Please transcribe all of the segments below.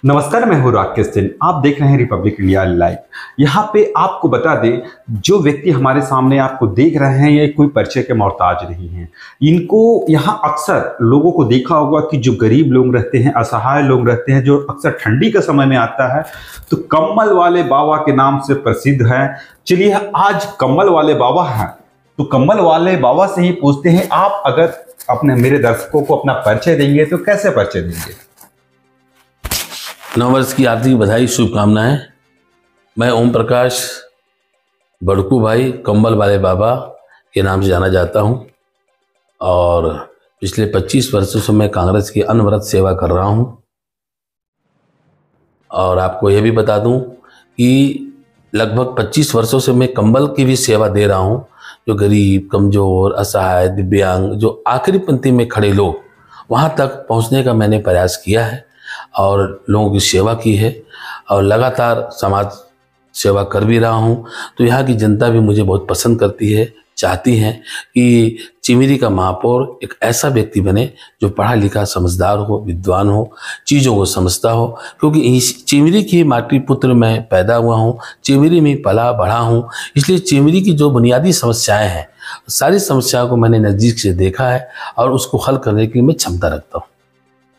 नमस्कार, मैं हूँ राकेश सिंह। आप देख रहे हैं रिपब्लिक इंडिया लाइव। यहाँ पे आपको बता दें, जो व्यक्ति हमारे सामने आपको देख रहे हैं ये कोई परिचय के मोहताज नहीं हैं। इनको यहाँ अक्सर लोगों को देखा होगा कि जो गरीब लोग रहते हैं, असहाय लोग रहते हैं, जो अक्सर ठंडी के समय में आता है तो कम्बल वाले बाबा के नाम से प्रसिद्ध है। चलिए आज कम्बल वाले बाबा हैं तो कम्बल वाले बाबा से ही पूछते हैं, आप अगर अपने मेरे दर्शकों को अपना परिचय देंगे तो कैसे परिचय देंगे? नववर्ष की हार्दिक बधाई, शुभकामनाएं। मैं ओम प्रकाश बड़कू भाई कम्बल वाले बाबा के नाम से जाना जाता हूं और पिछले 25 वर्षों से मैं कांग्रेस की अनवरत सेवा कर रहा हूं। और आपको यह भी बता दूं कि लगभग 25 वर्षों से मैं कंबल की भी सेवा दे रहा हूं। जो गरीब, कमज़ोर, असहाय, दिव्यांग, जो आखिरी पंक्ति में खड़े लोग, वहां तक पहुंचने का मैंने प्रयास किया है और लोगों की सेवा की है और लगातार समाज सेवा कर भी रहा हूं। तो यहाँ की जनता भी मुझे बहुत पसंद करती है, चाहती हैं कि चिमिरी का महापौर एक ऐसा व्यक्ति बने जो पढ़ा लिखा, समझदार हो, विद्वान हो, चीज़ों को समझता हो। क्योंकि इस चिमिरी की माटी पुत्र में पैदा हुआ हूँ, चिमिरी में पला बढ़ा हूँ, इसलिए चिमिरी की जो बुनियादी समस्याएँ हैं, सारी समस्याओं को मैंने नज़दीक से देखा है और उसको हल करने की मैं क्षमता रखता हूँ।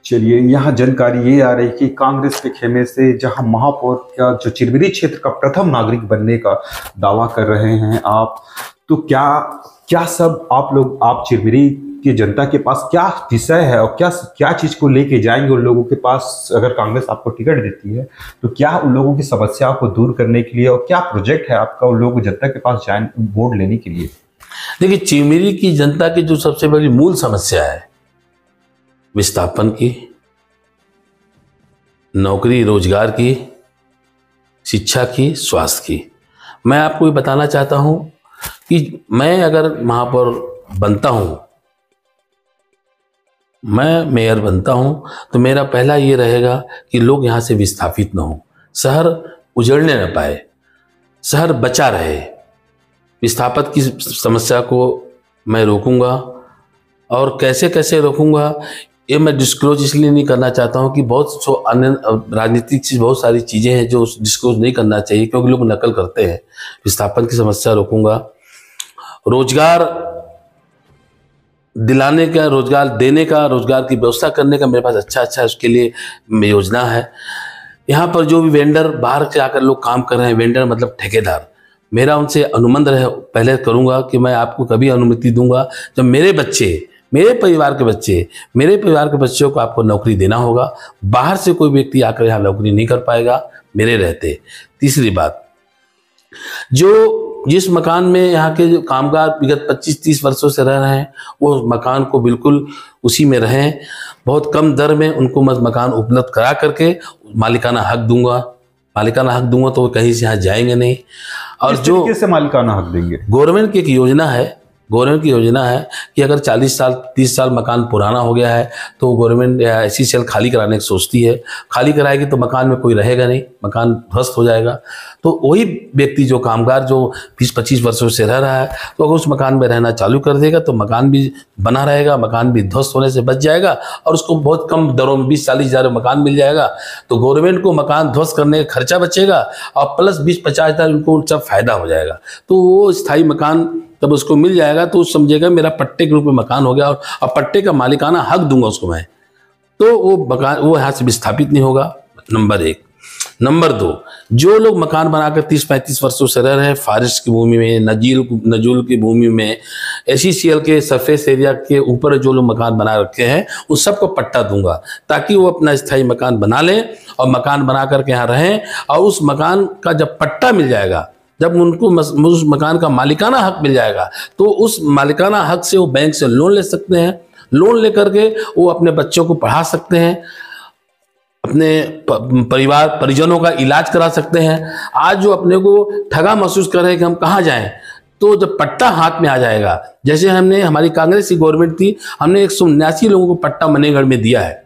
चलिए, यहाँ जानकारी ये आ रही कि कांग्रेस के खेमे से जहाँ महापौर का जो चिरमिरी क्षेत्र का प्रथम नागरिक बनने का दावा कर रहे हैं आप, तो क्या सब आप चिरमिरी की जनता के पास क्या विषय है और क्या चीज़ को लेके जाएंगे उन लोगों के पास? अगर कांग्रेस आपको टिकट देती है तो क्या उन लोगों की समस्याओं को दूर करने के लिए और क्या प्रोजेक्ट है आपका उन लोगों को जनता के पास जाए वोट लेने के लिए? देखिए, चिरमिरी की जनता की जो सबसे बड़ी मूल समस्या है, विस्थापन की, नौकरी रोजगार की, शिक्षा की, स्वास्थ्य की। मैं आपको ये बताना चाहता हूं कि मैं अगर महापौर बनता हूं, मैं मेयर बनता हूं, तो मेरा पहला ये रहेगा कि लोग यहां से विस्थापित ना हो, शहर उजड़ने न पाए, शहर बचा रहे। विस्थापन की समस्या को मैं रोकूंगा और कैसे कैसे रोकूंगा ये मैं डिस्क्लोज इसलिए नहीं करना चाहता हूं कि बहुत अन्य राजनीतिक चीज़, बहुत सारी चीज़ें हैं जो डिस्क्लोज नहीं करना चाहिए क्योंकि लोग नकल करते हैं। विस्थापन की समस्या रोकूंगा, रोजगार दिलाने का, रोजगार देने का, रोजगार की व्यवस्था करने का मेरे पास अच्छा उसके लिए योजना है। यहाँ पर जो भी वेंडर बाहर से आकर लोग काम कर रहे हैं, वेंडर मतलब ठेकेदार, मेरा उनसे अनुबंध रहे, पहले करूँगा कि मैं आपको कभी अनुमति दूंगा जब मेरे परिवार के बच्चों को आपको नौकरी देना होगा। बाहर से कोई व्यक्ति आकर यहाँ नौकरी नहीं कर पाएगा मेरे रहते। तीसरी बात, जिस मकान में यहाँ के जो कामगार विगत 25-30 वर्षों से रह रहे हैं, वो मकान को बिल्कुल उसी में रहें। बहुत कम दर में उनको मकान उपलब्ध करा करके मालिकाना हक दूंगा। तो वो कहीं से यहाँ जाएंगे नहीं। और जो कैसे मालिकाना हक देंगे? गवर्नमेंट की एक योजना है कि अगर 40 साल 30 साल मकान पुराना हो गया है तो गवर्नमेंट ऐसी सेल खाली कराने की सोचती है। खाली कराएगी तो मकान में कोई रहेगा नहीं, मकान ध्वस्त हो जाएगा। तो वही व्यक्ति, जो कामगार जो 20-25 वर्षों से रह रहा है, तो अगर उस मकान में रहना चालू कर देगा तो मकान भी बना रहेगा, मकान भी ध्वस्त होने से बच जाएगा और उसको बहुत कम दरों में 20-40 हज़ार मकान मिल जाएगा। तो गवर्नमेंट को मकान ध्वस्त करने का खर्चा बचेगा और प्लस 20-50 हज़ार उनको सब फायदा हो जाएगा। तो वो स्थायी मकान जब उसको मिल जाएगा तो समझेगा मेरा पट्टे के रूप में मकान हो गया और पट्टे का मालिकाना हक दूंगा उसको मैं, तो वो यहाँ से विस्थापित नहीं होगा। नंबर 1। नंबर 2, जो लोग मकान बनाकर 30-35 वर्षों से रह रहे हैं फॉरेस्ट की भूमि में, नजूल की भूमि में, SECL के सरफेस एरिया के ऊपर जो लोग मकान बना रखे हैं, उन सबको पट्टा दूंगा ताकि वो अपना स्थायी मकान बना लें और मकान बना करके यहाँ रहें। और उस मकान का जब पट्टा मिल जाएगा, जब उनको उस मकान का मालिकाना हक मिल जाएगा, तो उस मालिकाना हक से वो बैंक से लोन ले सकते हैं। लोन लेकर के वो अपने बच्चों को पढ़ा सकते हैं, अपने परिजनों का इलाज करा सकते हैं। आज जो अपने को ठगा महसूस कर रहे हैं कि हम कहाँ जाएं, तो जब पट्टा हाथ में आ जाएगा, जैसे हमारी कांग्रेस की गवर्नमेंट थी, हमने 179 लोगों को पट्टा मनेगढ़ में दिया है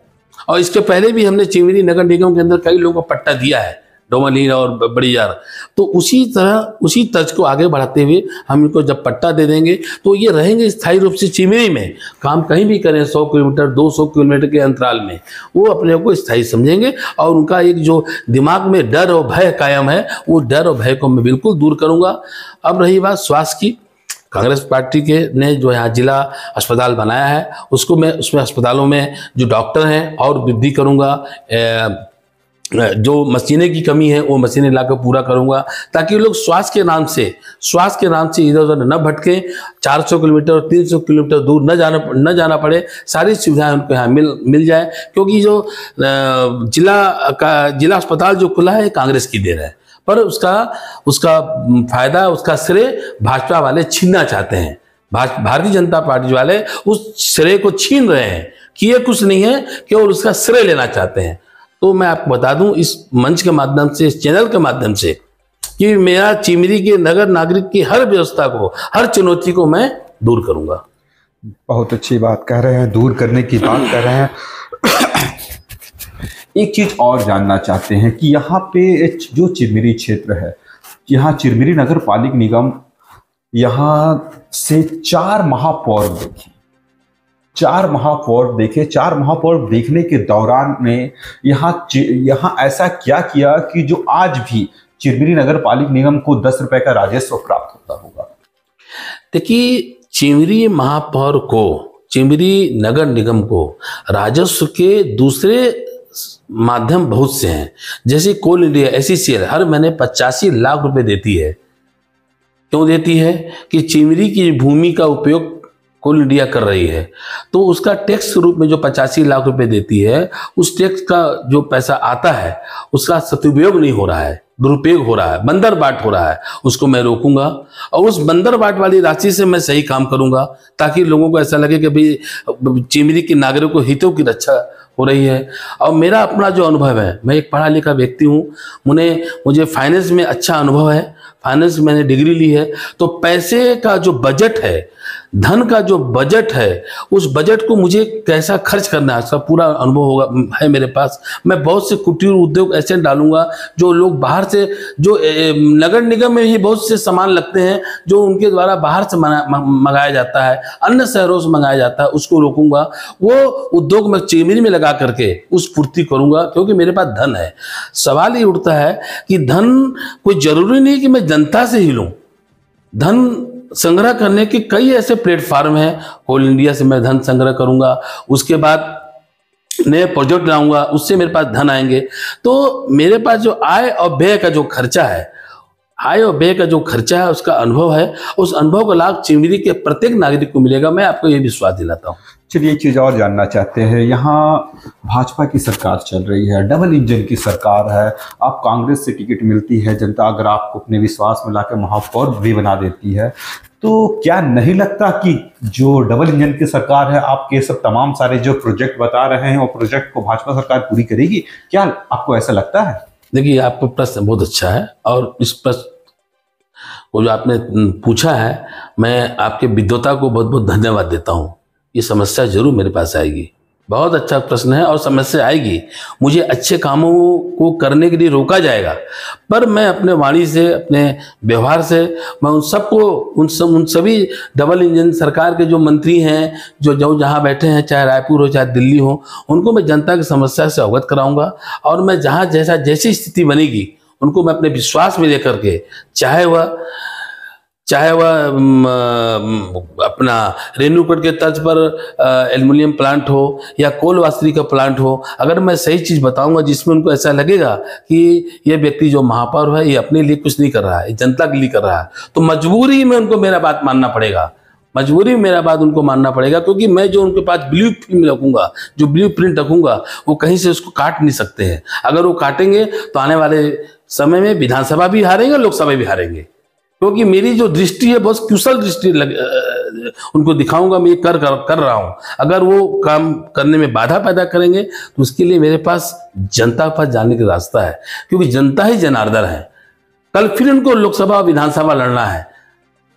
और इसके पहले भी हमने चिमिरी नगर निगम के अंदर कई लोगों को पट्टा दिया है। डोमनहीन और बड़ी यार। तो उसी तरह उसी तर्ज को आगे बढ़ाते हुए हम इनको जब पट्टा दे देंगे तो ये रहेंगे स्थायी रूप से चिमरी में, काम कहीं भी करें 100 किलोमीटर 200 किलोमीटर के अंतराल में, वो अपने को स्थायी समझेंगे और उनका एक जो दिमाग में डर और भय कायम है, वो डर और भय को मैं बिल्कुल दूर करूँगा। अब रही बात स्वास्थ्य की, कांग्रेस पार्टी के ने जो यहाँ जिला अस्पताल बनाया है उसको मैं उसमें अस्पतालों में जो डॉक्टर हैं और वृद्धि करूँगा, जो मशीनें की कमी है वो मशीनें लाकर पूरा करूँगा, ताकि लोग स्वास्थ्य के नाम से इधर उधर न भटकें, 400 किलोमीटर और 300 किलोमीटर दूर न जाना पड़े, सारी सुविधाएं उनको यहाँ मिल जाए। क्योंकि जो जिला अस्पताल जो खुला है कांग्रेस की देन है, पर उसका फायदा, उसका श्रेय भाजपा वाले छीनना चाहते हैं। भारतीय जनता पार्टी वाले उस श्रेय को छीन रहे हैं, किए कुछ नहीं है, केवल उसका श्रेय लेना चाहते हैं। तो मैं आपको बता दूं इस मंच के माध्यम से, इस चैनल के माध्यम से, कि मेरा चिमरी के नगर नागरिक की हर व्यवस्था को, हर चुनौती को मैं दूर करूंगा। बहुत अच्छी बात कह रहे हैं, दूर करने की बात कर रहे हैं। एक चीज और जानना चाहते हैं कि यहाँ पे जो चिरमिरी क्षेत्र है, यहाँ चिरमिरी नगर पालिक निगम, यहाँ से 4 महापौर देखे, 4 महापौर देखने के दौरान में यहाँ ऐसा क्या किया कि जो आज भी चिरमिरी नगर पालिक निगम को 10 रुपए का राजस्व प्राप्त होता होगा? देखिए, चिमरी नगर निगम को राजस्व के दूसरे माध्यम बहुत से हैं। जैसे कोल इंडिया SECL हर महीने 85 लाख रुपए देती है। क्यों देती है? कि चिमरी की भूमि का उपयोग कोल इंडिया कर रही है, तो उसका टैक्स रूप में जो 85 लाख रुपए देती है, उस टैक्स का जो पैसा आता है उसका सदुपयोग नहीं हो रहा है, दुरुपयोग हो रहा है, बंदर बाट हो रहा है। उसको मैं रोकूंगा और उस बंदर बाट वाली राशि से मैं सही काम करूंगा, ताकि लोगों को ऐसा लगे कि भाई चिमरी के नागरिकों के हितों की रक्षा हो रही है। और मेरा अपना जो अनुभव है, मैं एक पढ़ा लिखा व्यक्ति हूँ, मुझे फाइनेंस में अच्छा अनुभव है, फाइनेंस में मैंने डिग्री ली है। तो पैसे का जो बजट है, धन का जो बजट है, उस बजट को मुझे कैसा खर्च करना है, उसका पूरा अनुभव होगा है मेरे पास। मैं बहुत से कुटीर उद्योग ऐसे डालूंगा जो लोग बाहर से, जो नगर निगम में ही बहुत से सामान लगते हैं जो उनके द्वारा बाहर से मंगाया जाता है, अन्य शहरों से मंगाया जाता है, उसको रोकूंगा। वो उद्योग में चिमरी में लगा करके उस पूर्ति करूंगा, क्योंकि मेरे पास धन है। सवाल ये उठता है कि धन कोई जरूरी नहीं कि मैं जनता से ही लूं। धन संग्रह करने के कई ऐसे प्लेटफॉर्म हैं। कोल इंडिया से मैं धन संग्रह करूंगा, उसके बाद नए प्रोजेक्ट लाऊंगा, उससे मेरे पास धन आएंगे। तो मेरे पास जो आय और व्यय का जो खर्चा है, उसका अनुभव है, उस अनुभव का लाभ चिमरी के प्रत्येक नागरिक को मिलेगा। मैं आपको ये विश्वास दिलाता हूँ। चलिए, एक चीज और जानना चाहते हैं, यहाँ भाजपा की सरकार चल रही है, डबल इंजन की सरकार है, आप कांग्रेस से टिकट मिलती है, जनता अगर आपको अपने विश्वास में लाकर महापौर भी बना देती है, तो क्या नहीं लगता कि जो डबल इंजन की सरकार है, आपके सब तमाम सारे जो प्रोजेक्ट बता रहे हैं वो प्रोजेक्ट को भाजपा सरकार पूरी करेगी? क्या आपको ऐसा लगता है? देखिए, आपका प्रश्न बहुत अच्छा है, और इस प्रश्न को जो आपने पूछा है, मैं आपके विद्वता को बहुत बहुत धन्यवाद देता हूँ। ये समस्या जरूर मेरे पास आएगी। बहुत अच्छा प्रश्न है, और समस्या आएगी। मुझे अच्छे कामों को करने के लिए रोका जाएगा, पर मैं अपने वाणी से, अपने व्यवहार से, मैं उन सबको, उन सभी डबल इंजन सरकार के जो मंत्री हैं, जो जहाँ बैठे हैं, चाहे रायपुर हो चाहे दिल्ली हो, उनको मैं जनता की समस्या से अवगत कराऊंगा। और मैं जहाँ जैसी स्थिति बनेगी उनको मैं अपने विश्वास में लेकर के, चाहे वह अपना रेणुकूट के तर्ज पर एल्युमिनियम प्लांट हो या कोल वास्त्री का प्लांट हो, अगर मैं सही चीज़ बताऊंगा जिसमें उनको ऐसा लगेगा कि ये व्यक्ति जो महापौर है ये अपने लिए कुछ नहीं कर रहा है, जनता के लिए कर रहा है, तो मजबूरी में उनको मेरा बात मानना पड़ेगा। उनको मानना पड़ेगा, क्योंकि मैं जो उनके पास ब्लू फिल्म रखूंगा, जो ब्लू प्रिंट रखूंगा, वो कहीं से उसको काट नहीं सकते हैं। अगर वो काटेंगे तो आने वाले समय में विधानसभा भी हारेंगे, लोकसभा भी हारेंगे। क्योंकि मेरी जो दृष्टि है बहुत कुशल दृष्टि उनको दिखाऊंगा, मैं ये कर रहा हूं। अगर वो काम करने में बाधा पैदा करेंगे तो उसके लिए मेरे पास जनता के पास जाने का रास्ता है, क्योंकि जनता ही जनार्दन है। कल फिर उनको लोकसभा विधानसभा लड़ना है,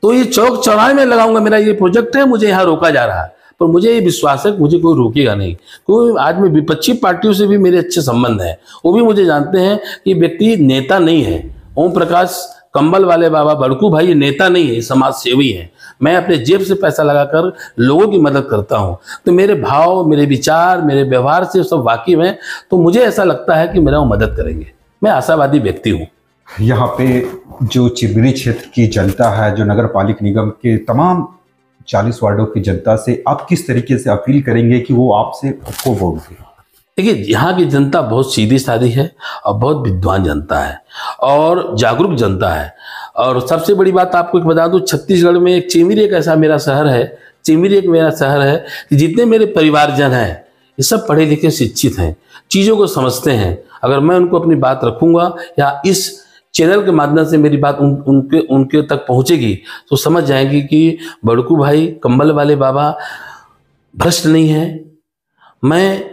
तो ये चौक चौराहे में लगाऊंगा। मेरा ये प्रोजेक्ट है, मुझे यहाँ रोका जा रहा है, पर मुझे ये विश्वास है कि मुझे कोई रोकेगा नहीं। कोई आज में विपक्षी पार्टियों से भी मेरे अच्छे संबंध हैं, वो भी मुझे जानते हैं कि व्यक्ति नेता नहीं है। ओम प्रकाश कंबल वाले बाबा बड़कू भाई ये नेता नहीं है, समाज सेवी है। मैं अपने जेब से पैसा लगाकर लोगों की मदद करता हूं, तो मेरे भाव, मेरे विचार, मेरे व्यवहार से सब वाकिफ हैं, तो मुझे ऐसा लगता है कि मेरा वो मदद करेंगे। मैं आशावादी व्यक्ति हूँ। यहाँ पे जो चिरमिरी क्षेत्र की जनता है, जो नगर पालिक निगम के तमाम 40 वार्डों की जनता से आप किस तरीके से अपील करेंगे कि वो आपसे को वोट दें? देखिए, यहाँ की जनता बहुत सीधी सादी है और बहुत विद्वान जनता है और जागरूक जनता है। और सबसे बड़ी बात आपको एक बता दूं, छत्तीसगढ़ में एक चिरमिरी एक ऐसा मेरा शहर है, चिरमिरी एक मेरा शहर है कि जितने मेरे परिवारजन हैं ये सब पढ़े लिखे शिक्षित हैं, चीज़ों को समझते हैं। अगर मैं उनको अपनी बात रखूंगा या इस चैनल के माध्यम से मेरी बात उनके तक पहुंचेगी तो समझ जाएंगे कि बड़कू भाई कंबल वाले बाबा भ्रष्ट नहीं है। मैं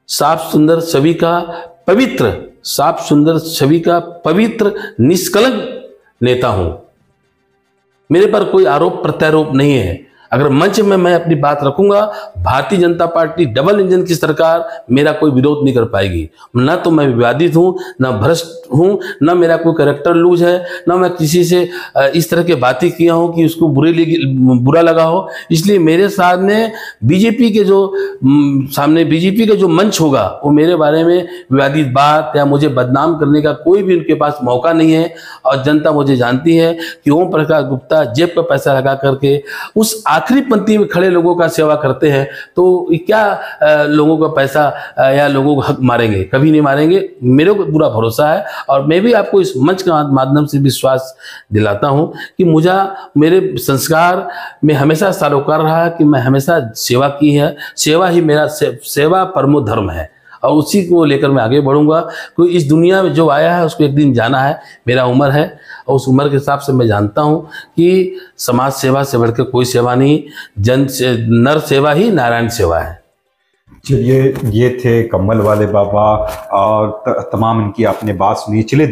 साफ सुंदर छवि का पवित्र, साफ सुंदर छवि का पवित्र निष्कलंक नेता हूं। मेरे पर कोई आरोप प्रत्यारोप नहीं है। अगर मंच में मैं अपनी बात रखूंगा, Bharatiya Janata party double engine की सरकार मेरा कोई विरोध नहीं कर पाएगी। न तो मैं विवादित हूं, न भ्रष्ट हूं, न मेरा कोई कैरेक्टर लूज है, न मैं किसी से इस तरह के बातें किया हूं कि उसको बुरा लगा हो। इसलिए मेरे सामने बीजेपी के जो मंच होगा वो मेरे बारे में विवादित बात या मुझे बदनाम करने का कोई भी उनके पास मौका नहीं है। और जनता मुझे जानती है कि ओम प्रकाश गुप्ता जेब पर पैसा लगा करके उस आखिरी पंक्ति में खड़े लोगों का सेवा करते हैं, तो क्या लोगों का पैसा या लोगों को हक मारेंगे? कभी नहीं मारेंगे। मेरे को पूरा भरोसा है और मैं भी आपको इस मंच के माध्यम से विश्वास दिलाता हूं कि मुझे मेरे संस्कार में हमेशा सरोकार रहा कि मैं हमेशा सेवा की है। सेवा ही मेरा सेवा परमो धर्म है और उसी को लेकर मैं आगे बढ़ूंगा। कोई इस दुनिया में जो आया है उसको एक दिन जाना है। मेरा उम्र है और उस उम्र के हिसाब से मैं जानता हूं कि समाज सेवा से बढ़कर कोई सेवा नहीं, नर सेवा ही नारायण सेवा है। चलिए, ये थे कंबल वाले बाबा और तमाम इनकी आपने बात सुनी। चलिए